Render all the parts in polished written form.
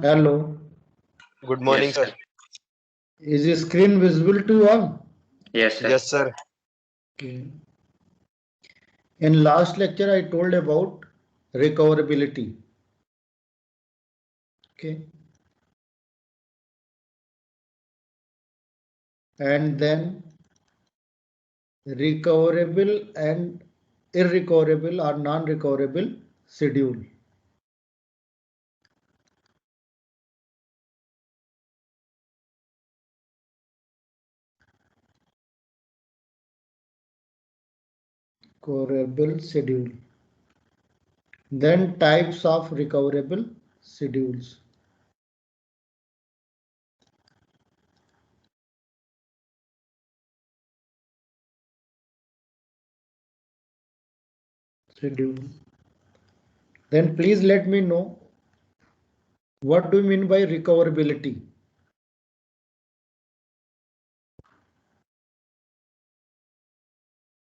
Hello. Good morning, Yes, sir. sir. Is the screen visible to you all? Yes, sir. Yes, sir. Okay. In last lecture, I told about recoverability. Okay. And then recoverable and irrecoverable or non-recoverable schedule. Recoverable schedule. Then types of recoverable schedules. Schedule. Then please let me know what do you mean by recoverability.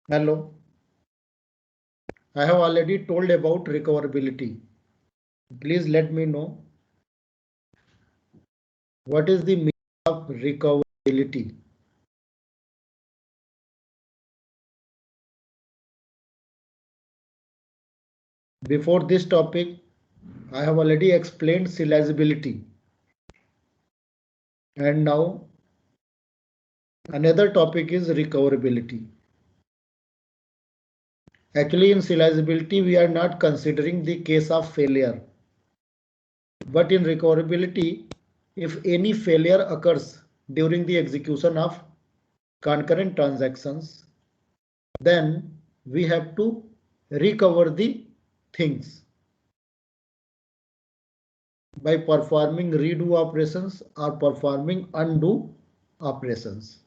Hello. I have already told about recoverability. Please let me know what is the meaning of recoverability. Before this topic, I have already explained serializability. And now another topic is recoverability. Actually, in serializability, we are not considering the case of failure. But in recoverability, if any failure occurs during the execution of concurrent transactions, then we have to recover the things by performing redo operations or performing undo operations.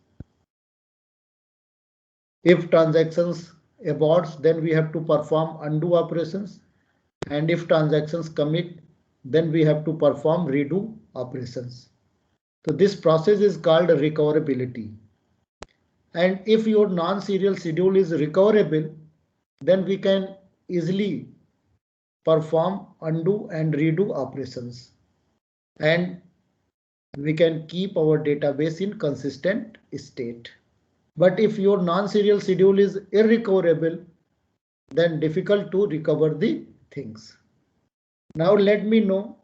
If transactions aborts, then we have to perform undo operations, and if transactions commit, then we have to perform redo operations. So this process is called recoverability. And if your non-serial schedule is recoverable, then we can easily perform undo and redo operations, and we can keep our database in consistent state. But if your non-serial schedule is irrecoverable, then difficult to recover the things. Now let me know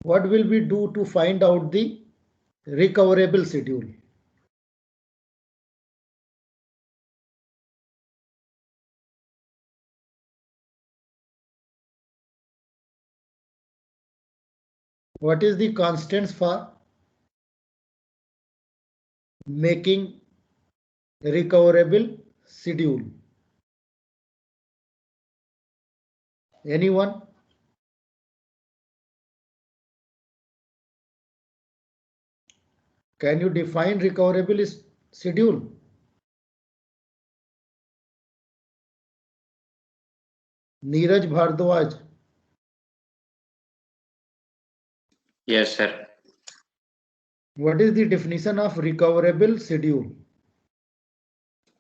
what will we do to find out the recoverable schedule. What is the constants for making recoverable schedule? Anyone? Can you define recoverable schedule? Neeraj Bhardwaj. Yes, sir. What is the definition of recoverable schedule?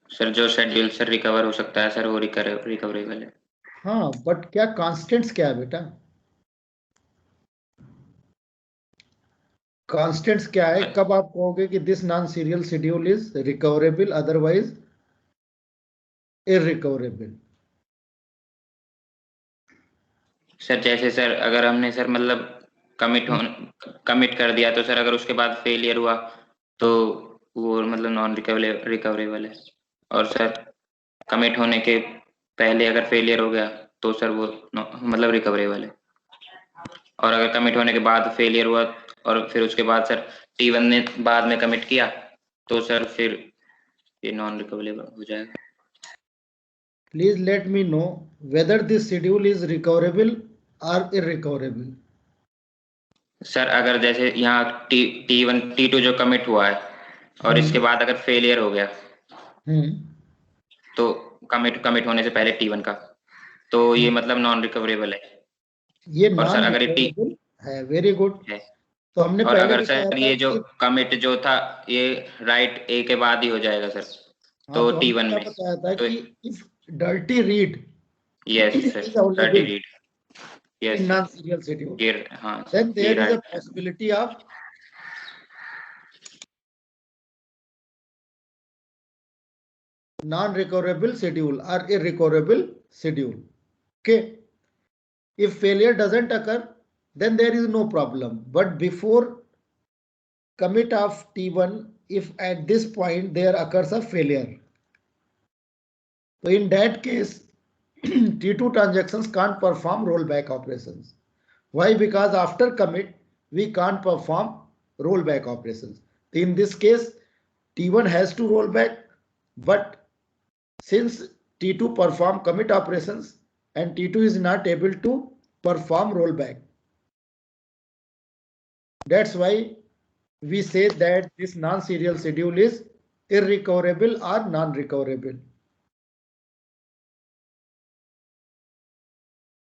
Sir जो schedule sir recover हो सकता है sir वो recoverable है. हाँ, but क्या constants क्या है बेटा? कांस्टेंट्स क्या है? कब आप कहोगे कि this non serial schedule is recoverable, otherwise irrecoverable? Sir जैसे सर अगर हमने सर मतलब कमिट कर दिया तो सर अगर उसके बाद फेलियर हुआ तो वो मतलब नॉन रिकवरेबल है. और सर कमिट होने के पहले अगर फेलियर हो गया तो सर वो मतलब रिकवरेबल है. और अगर कमिट होने के बाद फेलियर हुआ और फिर उसके बाद सर T1 ने बाद में कमिट किया तो सर फिर ये नॉन रिकवरेबल हो जाएगा. Please let me know whether this schedule is recoverable or irrecoverable. Sir अगर जैसे यहाँ T1 T2 जो कमिट हुआ है और इसके बाद अगर फेलियर हो गया तो कमिट होने से पहले T1 का तो ये मतलब नॉन रिकवरेबल है. ये और सर नॉन अगर रिकवरेबल है. Very good. तो हमने और पहले अगर बताया सर था ये जो कि कमिट जो था ये राइट ए के बाद ही हो जाएगा सर. हाँ, तो तो हमने T1 क्या में बताया था तो कि if dirty read yes sir is dirty available, read Yes, in sir. non-serial schedule. हाँ, Then ये there is a right है. possibility of non-recoverable schedule or irrecoverable schedule. Okay. If failure doesn't occur, then there is no problem. But before commit of T1, if at this point there occurs a failure, so in that case, T2 transactions can't perform rollback operations. Why? Because after commit, we can't perform rollback operations. In this case, T1 has to roll back, but since T2 perform commit operations and T2 is not able to perform rollback, that's why we say that this non-serial schedule is irrecoverable or non-recoverable.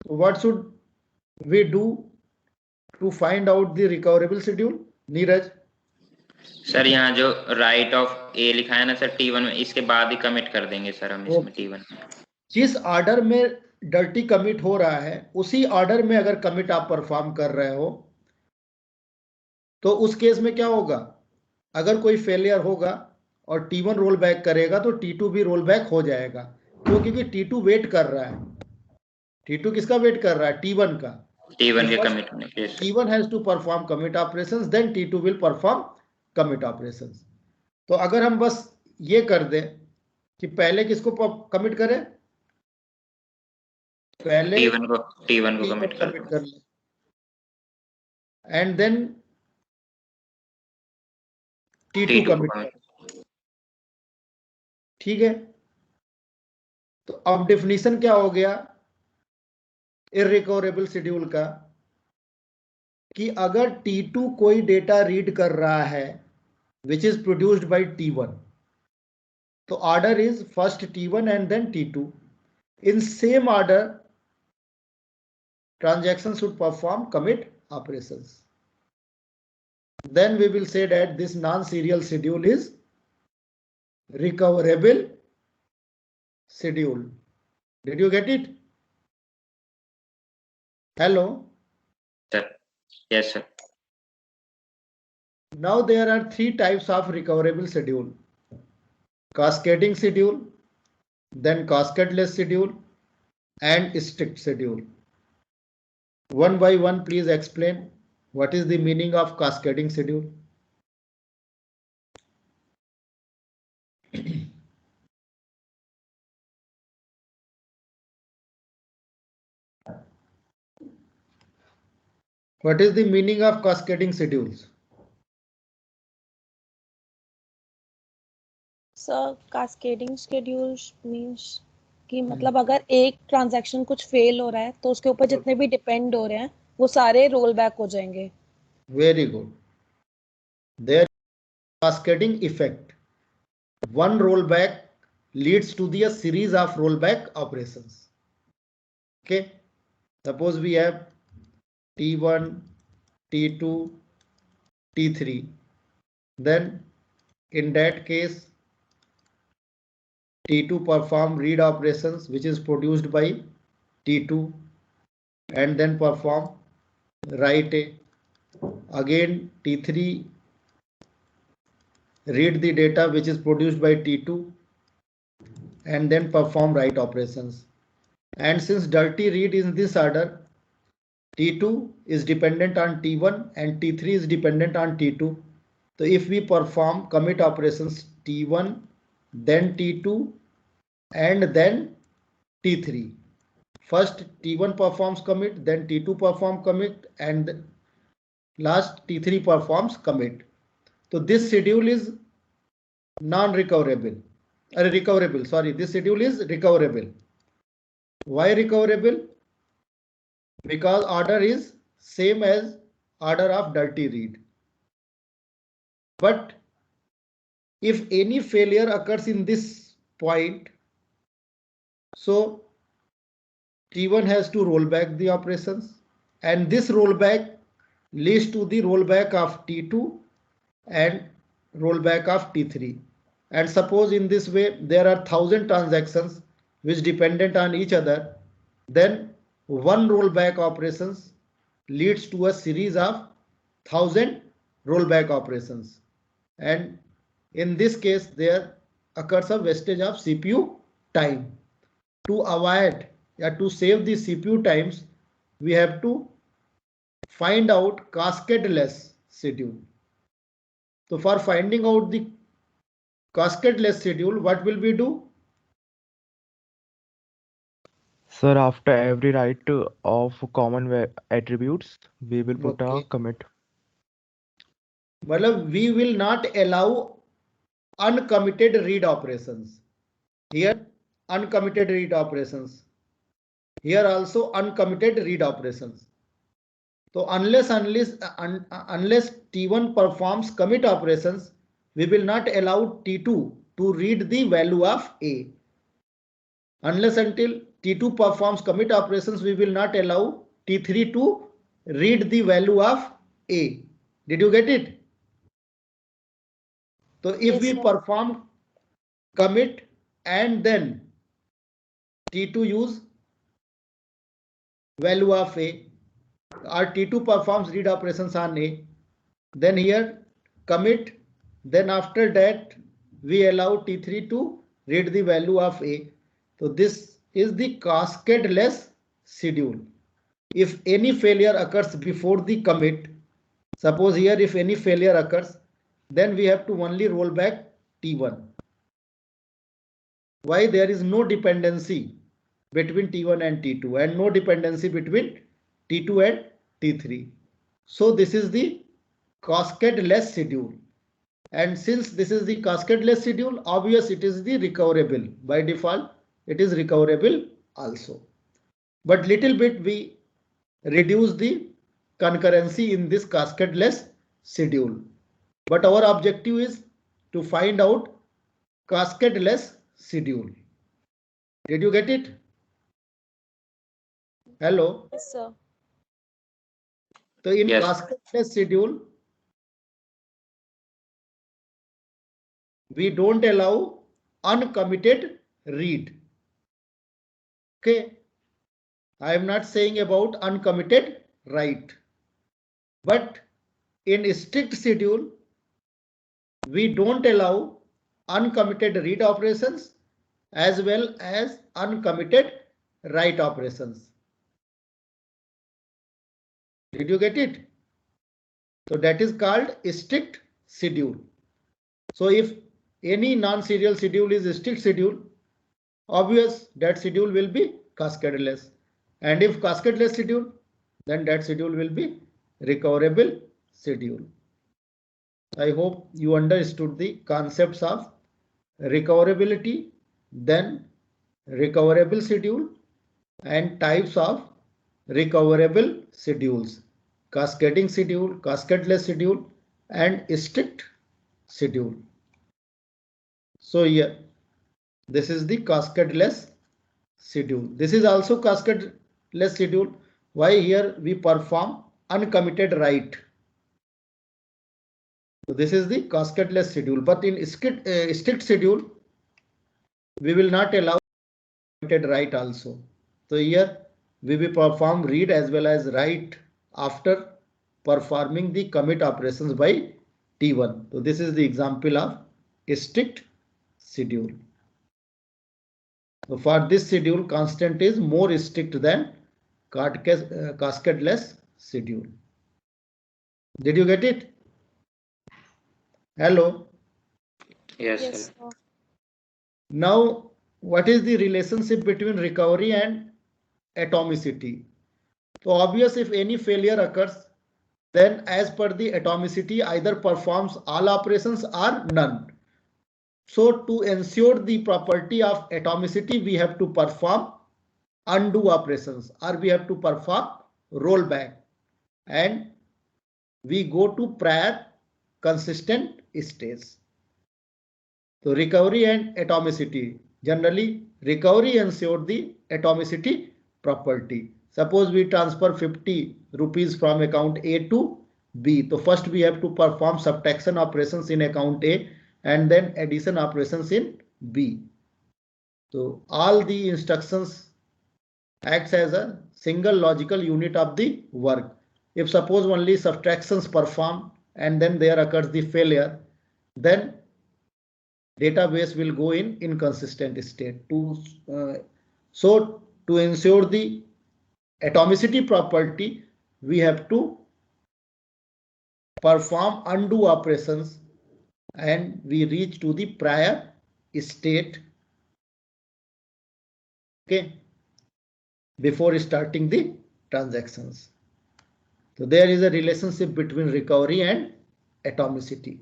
What should we do to find out the recoverable schedule? Neeraj? Sir यहाँ जो right of ए लिखा है ना sir T1 में, इसके बाद ही commit कर देंगे सर हम इसमें T1 में. जिस ऑर्डर में डर्टी कमिट हो रहा है उसी ऑर्डर में अगर कमिट आप परफॉर्म कर रहे हो तो उस केस में क्या होगा? अगर कोई फेलियर होगा और T1 रोल बैक करेगा तो T2 भी रोल बैक हो जाएगा. क्यों? क्योंकि T2 वेट कर रहा है. T2 किसका वेट कर रहा है? T1 का. T1 के कमिट होने के लिए. T1 has to perform commit operations, then T2 will perform commit operations. तो अगर हम बस ये कर दें कि पहले किसको कमिट करें? पहले T1 को कमिट कर लें एंड देन T2 कमिट. ठीक है. तो अब डेफिनेशन क्या हो गया इररिकवरेबल शेड्यूल का कि अगर T2 कोई डेटा रीड कर रहा है which is produced by T1, तो order is first T1 and then T2. In same order, transactions should perform commit operations. Then we will say that this non-serial schedule is recoverable schedule. Did you get it? Hello? Sir. Yes, sir. Now there are three types of recoverable schedule. Cascading schedule, then cascadeless schedule, and strict schedule. One by one, please explain what is the meaning of cascading schedule. What is the meaning of cascading schedules? Sir cascading schedules means कि मतलब अगर एक transaction कुछ fail हो रहा है तो उसके ऊपर जितने भी डिपेंड हो रहे हैं वो सारे रोल बैक हो जाएंगे. Very good. There is cascading effect. One rollback leads to the series of rollback operations. Okay. Suppose we have T1, T2, T3. Then in that case, T2 perform read operations which is produced by T2 and then perform write A. Again T3 read the data which is produced by T2 and then perform write operations. And since dirty read is in this order, T2 is dependent on T1 and T3 is dependent on T2. So if we perform commit operations T1, then T2 and then T3. First T1 performs commit, then T2 perform commit, and last T3 performs commit. So this schedule is non-recoverable. Recoverable, sorry, this schedule is recoverable. Why recoverable? Because order is same as order of dirty read. But if any failure occurs in this point, so T1 has to roll back the operations and this rollback leads to the rollback of T2 and rollback of T3. And suppose in this way there are 1000 transactions which dependent on each other, then one rollback operations leads to a series of 1000 rollback operations, and in this case there occurs a wastage of CPU time. To avoid to save the CPU times, we have to find out cascadeless schedule. So for finding out the cascadeless schedule, what will we do? Sir, after every write of common attributes, we will put a commit. Well, we will not allow uncommitted read operations. Here, uncommitted read operations. Here also uncommitted read operations. So unless T1 performs commit operations, we will not allow T2 to read the value of A. Unless until T2 performs commit operations, we will not allow T3 to read the value of A. Did you get it? So if Yes, we sir. perform commit and then T2 use value of A, or T2 performs read operations on A, then here commit, then after that we allow T3 to read the value of A. So this is the cascadeless schedule. If any failure occurs before the commit, suppose here if any failure occurs, then we have to only roll back T1. Why? There is no dependency between T1 and T2 and no dependency between T2 and T3. So this is the cascadeless schedule. And since this is the cascadeless schedule, obvious it is the recoverable. By default, it is recoverable also. But little bit we reduce the concurrency in this cascadeless schedule. But our objective is to find out cascadeless schedule. Did you get it? Hello? Yes, sir. So in Yes. cascadeless schedule, we don't allow uncommitted read. Okay. I am not saying about uncommitted write. But in strict schedule, we don't allow uncommitted read operations as well as uncommitted write operations. Did you get it? So that is called strict schedule. So if any non-serial schedule is a strict schedule, obvious that schedule will be cascadeless. And if cascadeless schedule, then that schedule will be recoverable schedule. I hope you understood the concepts of recoverability, then recoverable schedule, and types of recoverable schedules: cascading schedule, cascadeless schedule, and strict schedule. So here, this is the cascadeless schedule. This is also cascadeless schedule. Why? Here we perform uncommitted write. So this is the cascadeless schedule. But in strict schedule, we will not allow uncommitted write also. So here we will perform read as well as write after performing the commit operations by T1. So this is the example of a strict schedule. So for this schedule, constant is more strict than cascadeless schedule. Did you get it? Hello. Yes, Yes, sir. sir. Now, what is the relationship between recovery and atomicity? So obvious, if any failure occurs, then as per the atomicity, either performs all operations or none. So to ensure the property of atomicity, we have to perform undo operations or we have to perform rollback, and we go to prior consistent stage. So recovery and atomicity. Generally, recovery ensures the atomicity property. Suppose we transfer 50 rupees from account A to B. So first we have to perform subtraction operations in account A and then addition operations in B. So all the instructions acts as a single logical unit of the work. If suppose only subtractions performed and then there occurs the failure, then database will go in inconsistent state. So to ensure the atomicity property, we have to perform undo operations and we reach to the prior state, okay, before starting the transactions. So there is a relationship between recovery and atomicity.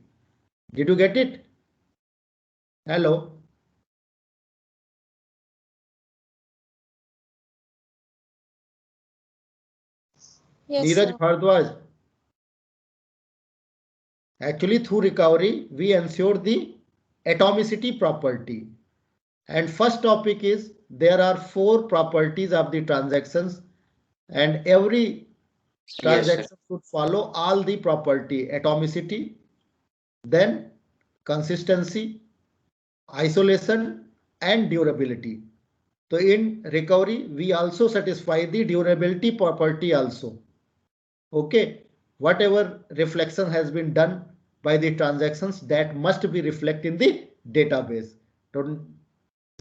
Did you get it? Hello. Yes, Neeraj sir. Bhardwaj. Actually, through recovery, we ensure the atomicity property. And first topic is there are 4 properties of the transactions, and every transaction should follow all the property: atomicity, then consistency, isolation, and durability. So in recovery, we also satisfy the durability property also. Okay, whatever reflection has been done by the transactions, that must be reflected in the database. Don't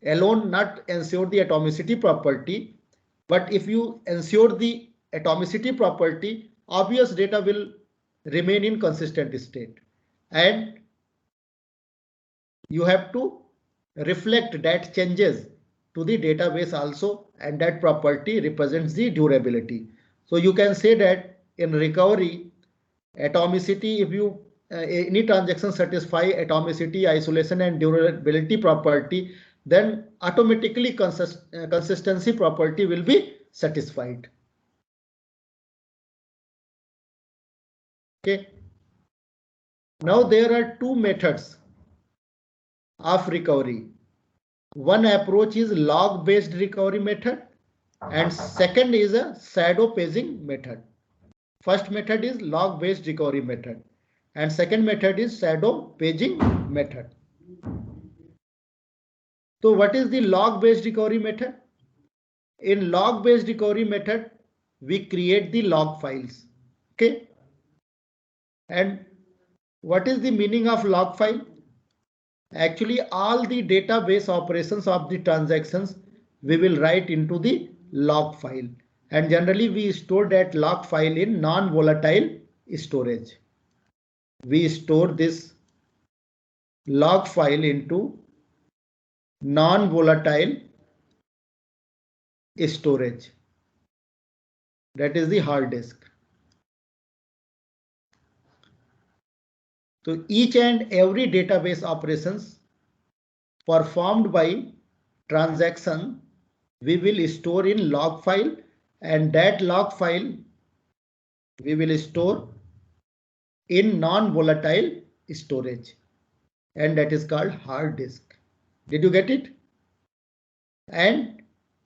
alone not ensure the atomicity property, but if you ensure the atomicity property, obvious data will remain in consistent state, and you have to reflect that changes to the database also, and that property represents the durability. So you can say that in recovery, atomicity, if you any transaction satisfy atomicity, isolation, and durability property, then automatically consistency property will be satisfied. Okay. Now there are 2 methods of recovery. One approach is log based recovery method, and second is a shadow paging method. First method is log based recovery method, and second method is shadow paging method. So what is the log based recovery method? In log based recovery method, we create the log files. Okay. And what is the meaning of log file? Actually, all the database operations of the transactions we will write into the log file, and generally we store that log file in non-volatile storage. We store this log file into non-volatile storage, that is the hard disk. So each and every database operations performed by transaction we will store in log file, and that log file we will store in non-volatile storage, and that is called hard disk. Did you get it? And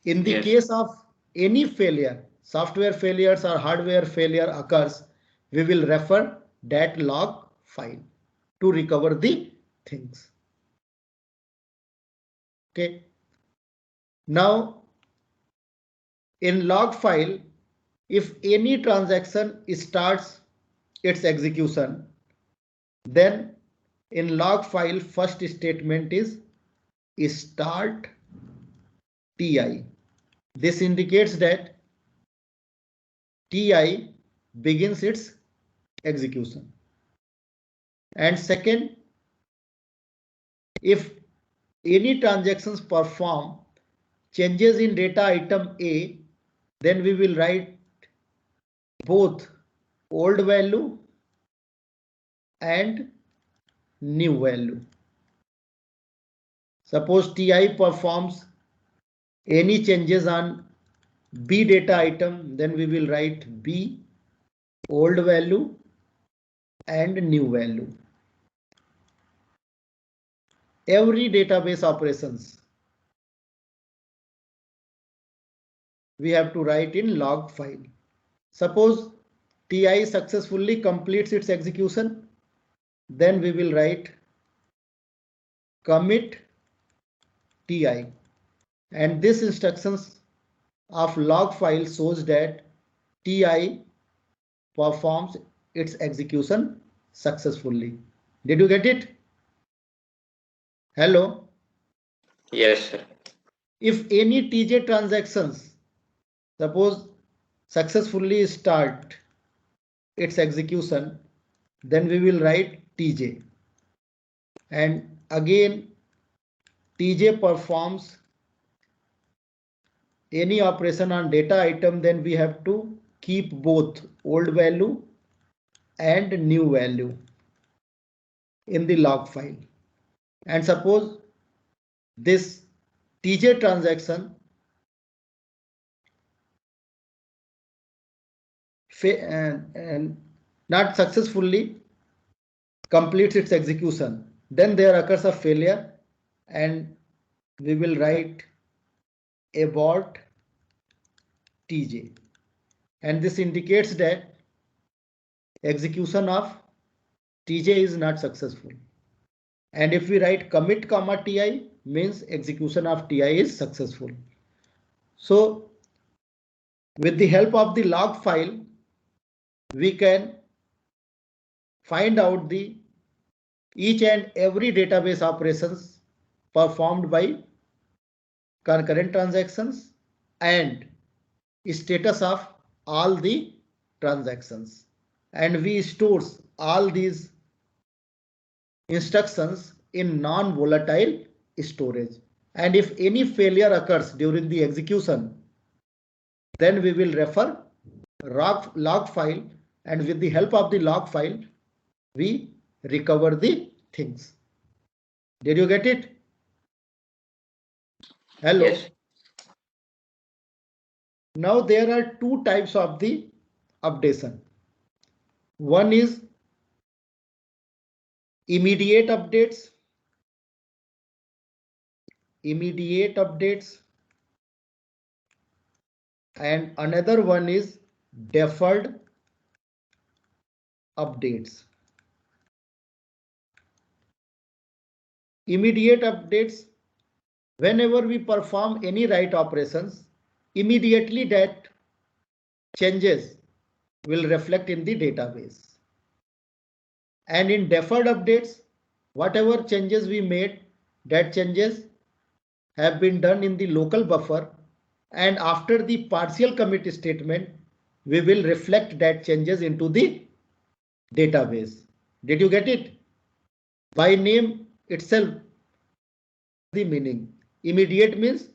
in the case of any failure, software failures or hardware failure occurs, we will refer that log file to recover the things. Okay. Now in log file, if any transaction starts its execution, then in log file first statement is start TI. This indicates that TI begins its execution. And second, if any transactions perform changes in data item A, then we will write both old value and new value. Suppose TI performs any changes on B data item, then we will write B, old value and new value. Every database operations we have to write in log file. Suppose TI successfully completes its execution, then we will write commit TI, and this instructions of log file shows that TI performs its execution successfully. Did you get it? Hello? Yes, sir. If any TJ transactions, suppose successfully start its execution, then we will write TJ. And again, TJ performs any operation on data item, then we have to keep both old value and new value in the log file. And suppose this TJ transaction and not successfully completes its execution, then there occurs a failure and we will write abort TJ, and this indicates that execution of TJ is not successful. And if we write commit comma TI, means execution of TI is successful. So with the help of the log file, we can find out the each and every database operations performed by concurrent transactions and status of all the transactions, and we stores all these instructions in non-volatile storage. And if any failure occurs during the execution, then we will refer log file, and with the help of the log file we recover the things. Did you get it? Hello. Yes. Now there are two types of the updation. One is immediate updates, and another one is deferred updates. Immediate updates, whenever we perform any write operations, immediately that changes will reflect in the database. And in deferred updates, whatever changes we made, that changes have been done in the local buffer, and after the partial commit statement, we will reflect that changes into the database. Did you get it? By name itself, the meaning. Immediate means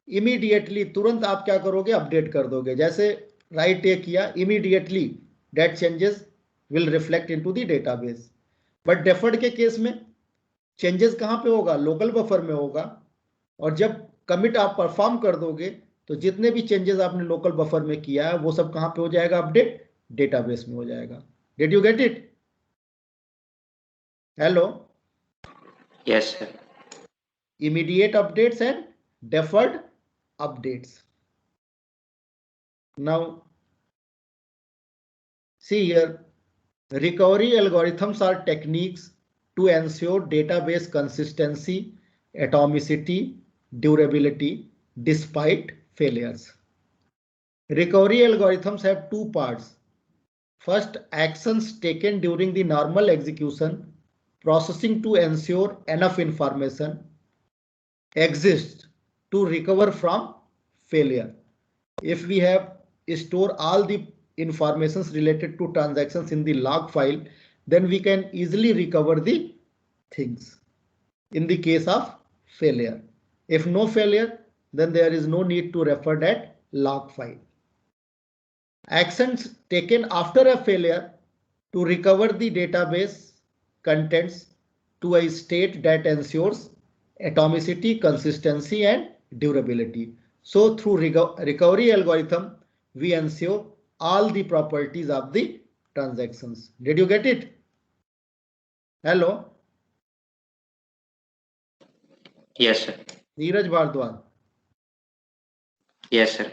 immediately, तुरंत आप क्या करोगे, update कर दोगे. जैसे right ए किया, immediately that changes will reflect into the database. But deferred के case में चेंजेस कहां पे होगा, लोकल बफर में होगा, और जब कमिट आप परफॉर्म कर दोगे तो जितने भी चेंजेस आपने लोकल बफर में किया है वो सब कहां पे हो जाएगा, अपडेट डेटाबेस में हो जाएगा. Did you get it? Hello. Yes, sir. Immediate updates and deferred updates. Now see here, recovery algorithms are techniques to ensure database consistency, atomicity, durability despite failures. Recovery algorithms have two parts. First, actions taken during the normal execution, processing to ensure enough information exists to recover from failure. If we have store all the informations related to transactions in the log file, then we can easily recover the things in the case of failure. If no failure, then there is no need to refer that log file. Actions taken after a failure to recover the database contents to a state that ensures atomicity, consistency, and durability. So through recovery algorithm, we ensure all the properties of the transactions. Did you get it? Hello. Yes, sir. Neeraj Bhardwaj. Yes, sir.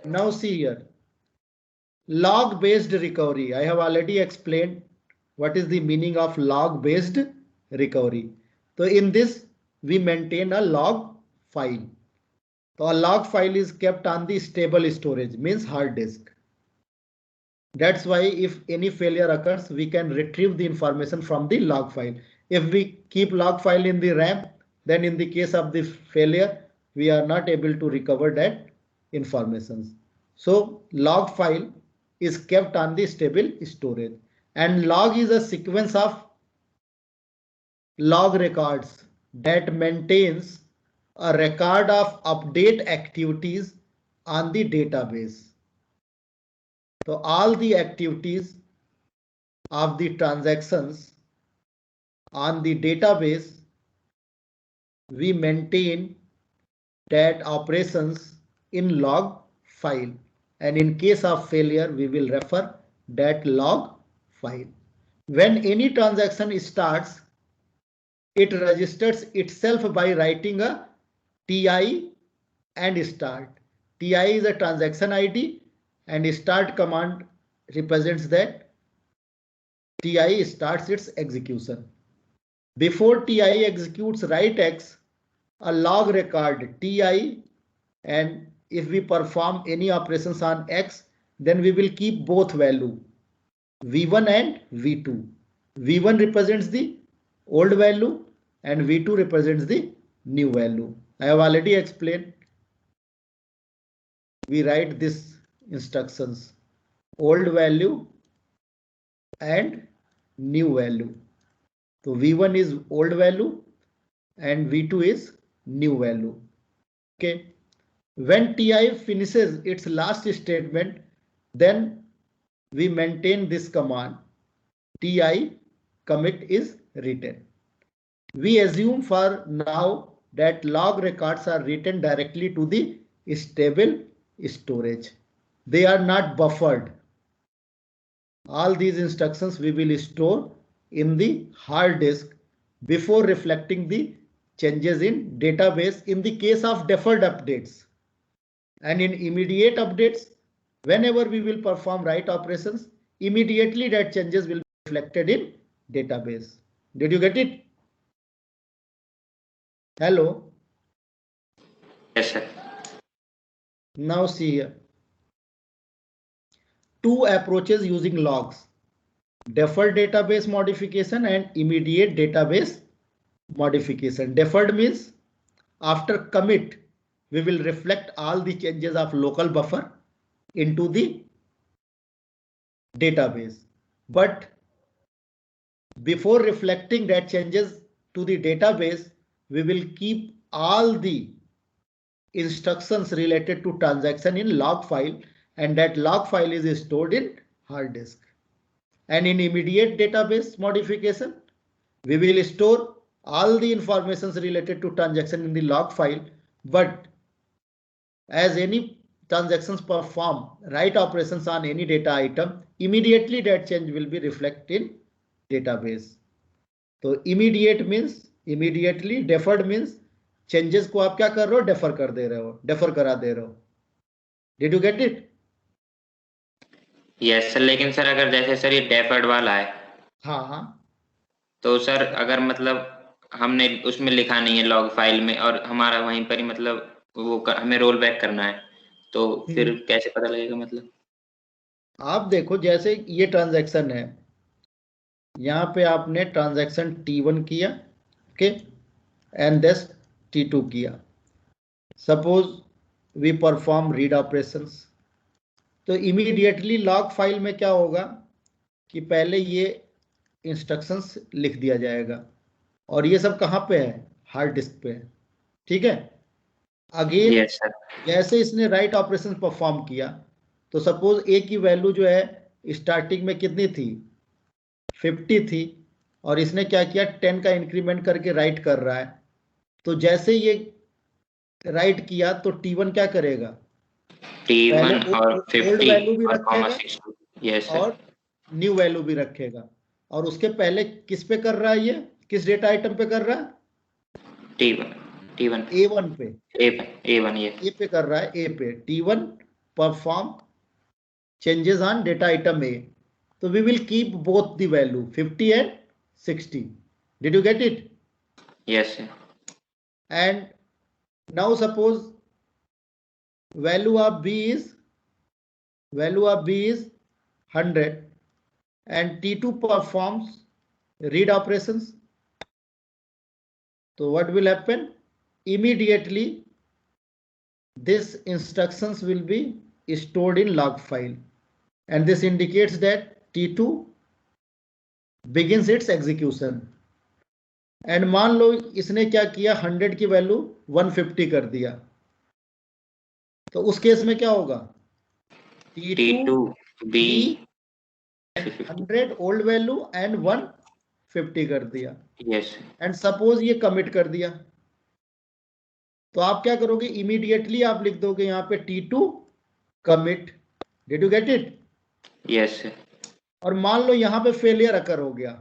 Now see here. Log based recovery. I have already explained what is the meaning of log based recovery. So in this, we maintain a log file. So a log file is kept on the stable storage, means hard disk. That's why if any failure occurs, we can retrieve the information from the log file. If we keep log file in the RAM, then in the case of the failure, we are not able to recover that information. So log file is kept on the stable storage, and log is a sequence of log records that maintains a record of update activities on the database. So all the activities of the transactions on the database, we maintain that operations in log file, and in case of failure, we will refer that log file. When any transaction starts, it registers itself by writing a TI and start. TI is a transaction ID and start command represents that TI starts its execution. Before TI executes write X, a log record TI, and if we perform any operations on X, then we will keep both value V1 and V2. V1 represents the old value and V2 represents the new value. I have already explained. We write this instructions, old value and new value. So V1 is old value and V2 is new value. Okay. When TI finishes its last statement, then we maintain this command TI commit is written. We assume for now that log records are written directly to the stable storage. They are not buffered. All these instructions we will store in the hard disk before reflecting the changes in database in the case of deferred updates. And in immediate updates, whenever we will perform write operations, immediately that changes will be reflected in database. Did you get it? Hello. Yes, sir. Now see here. Two approaches using logs: deferred database modification and immediate database modification. Deferred means after commit, we will reflect all the changes of local buffer into the database. But before reflecting that changes to the database, we will keep all the instructions related to transaction in log file, and that log file is stored in hard disk. And in immediate database modification, we will store all the informations related to transaction in the log file, but as any transactions perform write operations on any data item, immediately that change will be reflected in database. So immediate means immediately, deferred means changes को आप क्या कर रहे हो, defer कर दे रहे हो, defer करा दे रहे हो. Did you get it? Yes sir, लेकिन सर अगर जैसे सर ये डेफर्ड वाला है, हाँ हाँ, तो सर अगर मतलब हमने उसमें लिखा नहीं है लॉग फाइल में और हमारा वहीं पर ही मतलब वो हमें रोल बैक करना है, तो फिर कैसे पता लगेगा? मतलब आप देखो जैसे ये ट्रांजैक्शन है, यहाँ पे आपने ट्रांजैक्शन T1 किया, ओके, एंड दिस T2 किया. Suppose we perform read operations, तो इमीडिएटली लॉग फाइल में क्या होगा कि पहले ये इंस्ट्रक्शंस लिख दिया जाएगा, और ये सब कहाँ पे है, हार्ड डिस्क पे है. ठीक है. अगेन यस सर, जैसे इसने राइट ऑपरेशन परफॉर्म किया, तो सपोज ए की वैल्यू जो है स्टार्टिंग में कितनी थी, 50 थी, और इसने क्या किया, 10 का इंक्रीमेंट करके राइट कर रहा है. तो जैसे ये राइट किया तो T1 क्या करेगा, T1 और 50 वैल्यू भी और रखेगा 60. यस सर, और न्यू वैल्यू भी रखेगा. और उसके पहले किस पे कर रहा है, ये किस डेटा आइटम पे कर रहा है, T1 A1 पे, A1 ये ए पे कर रहा है, ए पे. T1 perform changes on data item A. तो we will keep both the value 50 and 60. Did you get it? Yes sir. And now suppose value of b is 100 and T2 performs read operations. So what will happen? Immediately this instructions will be stored in log file, and this indicates that T2 begins its execution. And मान लो इसने क्या किया, 100 की value 150 कर दिया, तो उस case में क्या होगा? T2 B 100 old value and 150 कर दिया. यस. एंड सपोज ये कमिट कर दिया, तो आप क्या करोगे? इमीडिएटली आप लिख दोगे यहाँ पे T2 commit. Did you get it? Yes. और मान लो यहाँ पे फेलियर अकर हो गया,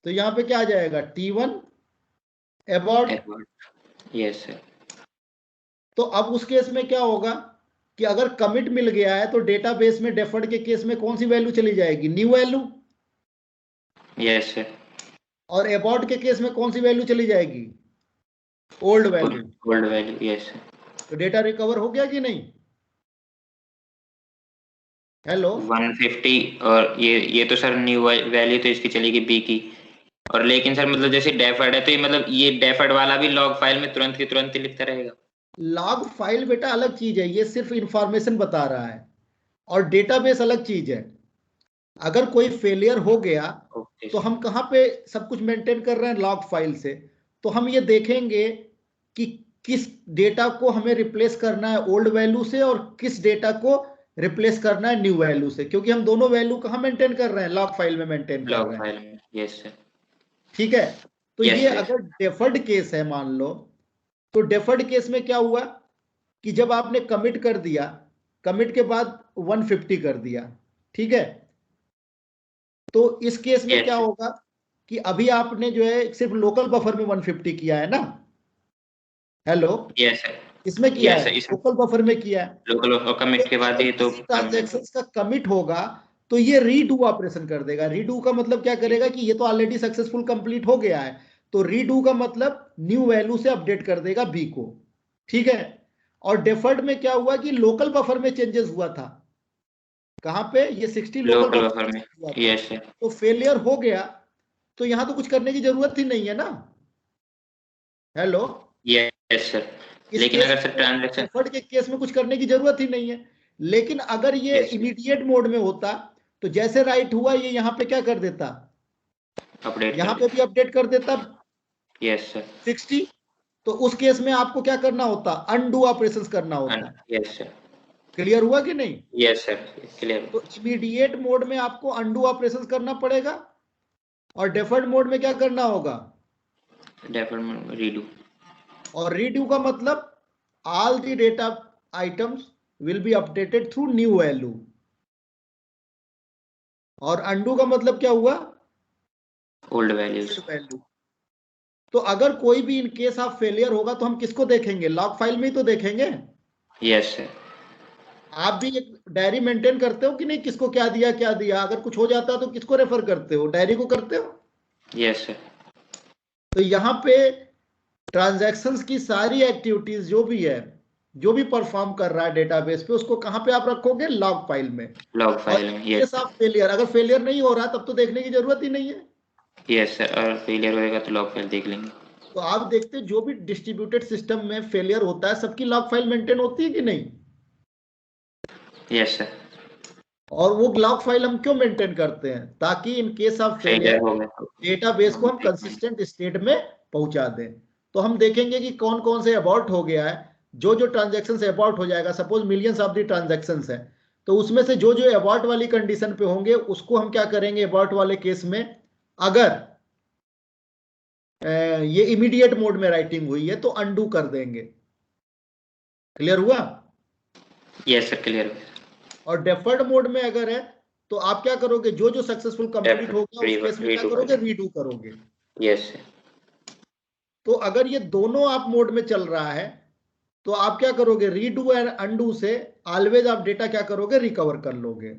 तो यहाँ पे क्या आ जाएगा? T1 abort. यस. तो अब उस केस में क्या होगा कि अगर कमिट मिल गया है तो डेटाबेस में डेफर्ड के केस में कौन सी वैल्यू चली जाएगी? New value. यस. और अबॉर्ट के केस में कौन सी वैल्यू चली जाएगी? Old value. Old value. Yes. तो डेटा रिकवर हो गया कि नहीं? हेलो. 150 और ये तो सर न्यू वैल्यू तो इसकी चलेगी बी की. और लेकिन सर मतलब जैसे डेफर्ड है तो ये मतलब ये डेफर्ड वाला भी लॉग फाइल में तुरंत की तुरंत ही लिखता रहेगा. लॉग फाइल बेटा अलग चीज है, ये सिर्फ इंफॉर्मेशन बता रहा है, और डेटाबेस अलग चीज है. अगर कोई फेलियर हो गया तो हम कहाँ पे सब कुछ मेंटेन कर रहे हैं? लॉग फाइल से. तो हम ये देखेंगे कि किस डेटा को हमें रिप्लेस करना है ओल्ड वैल्यू से और किस डेटा को रिप्लेस करना है न्यू वैल्यू से, क्योंकि हम दोनों वैल्यू कहाँ मेंटेन कर रहे हैं? लॉग फाइल में मेंटेन कर रहे हैं. Yes sir. ठीक है. तो Yes, ये yes. अगर डेफर्ड केस है मान लो, तो डेफर्ड केस में क्या हुआ कि जब आपने कमिट कर दिया, कमिट के बाद 150 कर दिया, ठीक है, तो इस केस में Yes. क्या होगा कि अभी आपने जो है सिर्फ लोकल बफर में 150 किया है ना? हेलो. Yes sir. इसमें किया Yes, है, इसमें- लोकल बफर में किया है. लोकल और कमिट के बाद ये तो ट्रांजैक्शंस का कमिट होगा तो ये रीडू ऑपरेशन कर देगा. रीडू का मतलब क्या करेगा कि ये तो ऑलरेडी सक्सेसफुल कंप्लीट हो गया है, तो रीडू का मतलब न्यू वैल्यू से अपडेट कर देगा बी को. ठीक है. और डेफर्ड में क्या हुआ कि लोकल बफर में चेंजेस हुआ था. कहां पे? ये 60 लोकल बफर में हुआ था. Yes sir. तो फेलियर हो गया तो यहां तो कुछ करने की जरूरत ही नहीं है ना. हेलो. Yes sir. लेकिन अगर सर ट्रांजैक्शन डेफर्ड के केस में कुछ करने की जरूरत ही नहीं है. लेकिन अगर ये Yes, इमीडिएट मोड में होता तो जैसे राइट हुआ ये यहाँ पे क्या कर देता? अपडेट यहाँ पे भी अपडेट कर देता. Yes sir. 60. तो उस केस में आपको क्या करना होता? अनडू ऑपरेशंस करना होता. Yes sir. क्लियर हुआ कि नहीं? Yes sir. क्लियर. तो इमीडिएट मोड में आपको अनडू ऑपरेशंस करना पड़ेगा, और डेफर्ड मोड में क्या करना होगा? Deferred redo. और रीडू का मतलब all the data items will be updated through new value. और अनडू का मतलब क्या हुआ? Old values. तो अगर कोई भी इन केस ऑफ फेलियर होगा तो हम किसको देखेंगे? लॉग फाइल में ही तो देखेंगे. Yes sir. आप भी एक डायरी मेंटेन करते हो कि नहीं? किसको क्या दिया क्या दिया, अगर कुछ हो जाता है तो किसको रेफर करते हो? डायरी को करते हो. Yes sir. तो यहाँ पे ट्रांजैक्शंस की सारी एक्टिविटीज जो भी है, जो भी परफॉर्म कर रहा है डेटाबेस पे, उसको कहां पे आप रखोगे? लॉग फाइल में. लॉग फाइल में. यस. ऑफ फेलियर, अगर फेलियर नहीं हो रहा तब तो देखने की जरूरत ही नहीं है. Yes sir. और फेलियर होएगा तो लॉग फाइल देख लेंगे. तो आप देखते जो भी डिस्ट्रीब्यूटेड सिस्टम में फेलियर होता है सबकी लॉग फाइल मेंटेन होती है कि नहीं? Yes sir. और वो लॉग फाइल हम क्यों मेंटेन करते हैं? ताकि in case of failure database को हम कंसिस्टेंट स्टेट में पहुंचा दें. तो हम देखेंगे कि कौन कौन से अबॉर्ट हो गया है. जो जो ट्रांजैक्शन अबॉर्ट हो जाएगा, suppose millions of the transactions है, तो उसमें से जो जो अबॉर्ट वाली कंडीशन पे होंगे उसको हम क्या करेंगे? अबॉर्ट वाले केस में अगर ये इमीडिएट मोड में राइटिंग हुई है तो अनडू कर देंगे. क्लियर हुआ? Yes sir. क्लियर. और डेफर्ड मोड में अगर है तो आप क्या करोगे? जो जो सक्सेसफुल कंप्लीट होगा उस केस में क्या करोगे? रीडू करोगे. Yes sir. तो अगर ये दोनों आप मोड में चल रहा है तो आप क्या करोगे? रीडू एंड अनडू से ऑलवेज आप डेटा क्या करोगे? रिकवर कर लोगे.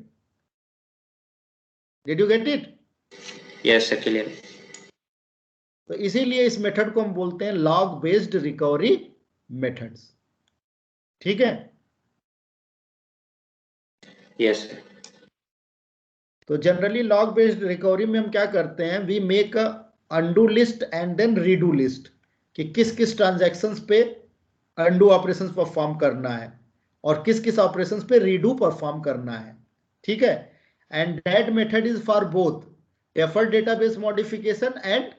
Did you get it? Yes sir. Clear. तो इसीलिए इस मेथड को हम बोलते हैं लॉग बेस्ड रिकवरी मेथड्स. ठीक है। Yes sir. तो जनरली लॉग बेस्ड रिकवरी में हम क्या करते हैं, we make a undo list and then redo list, कि किस किस ट्रांजैक्शंस पे अनडू ऑपरेशंस परफॉर्म करना है और किस किस ऑपरेशंस पे रीडू परफॉर्म करना है। ठीक है। And that method is for both deferred database modification and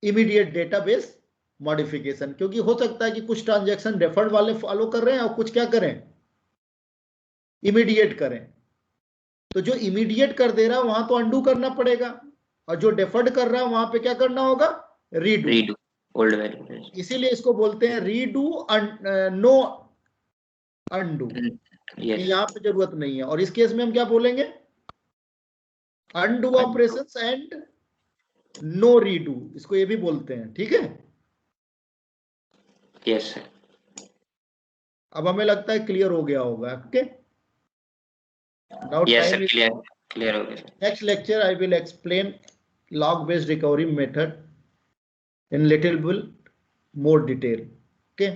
immediate database modification, क्योंकि हो सकता है कि कुछ ट्रांजैक्शन डेफर्ड वाले फॉलो कर रहे हैं और कुछ क्या करें, इमीडिएट करें। तो जो इमीडिएट कर दे रहा है वहां तो अंडू करना पड़ेगा, और जो डेफर्ड कर रहा है वहां पे क्या करना होगा, रीडू। Redo old value. इसीलिए इसको बोलते हैं रीडू नो अंडू, कि यस। यहां पे जरूरत नहीं है। और इस केस में हम क्या बोलेंगे, undo operations and no redo, इसको ये भी बोलते हैं। ठीक है। Yes sir. अब हमें लगता है क्लियर हो गया होगा। Okay, now yes time sir, is, clear clear हो गया सर। next lecture I will explain log based recovery method in little bit more detail. Okay.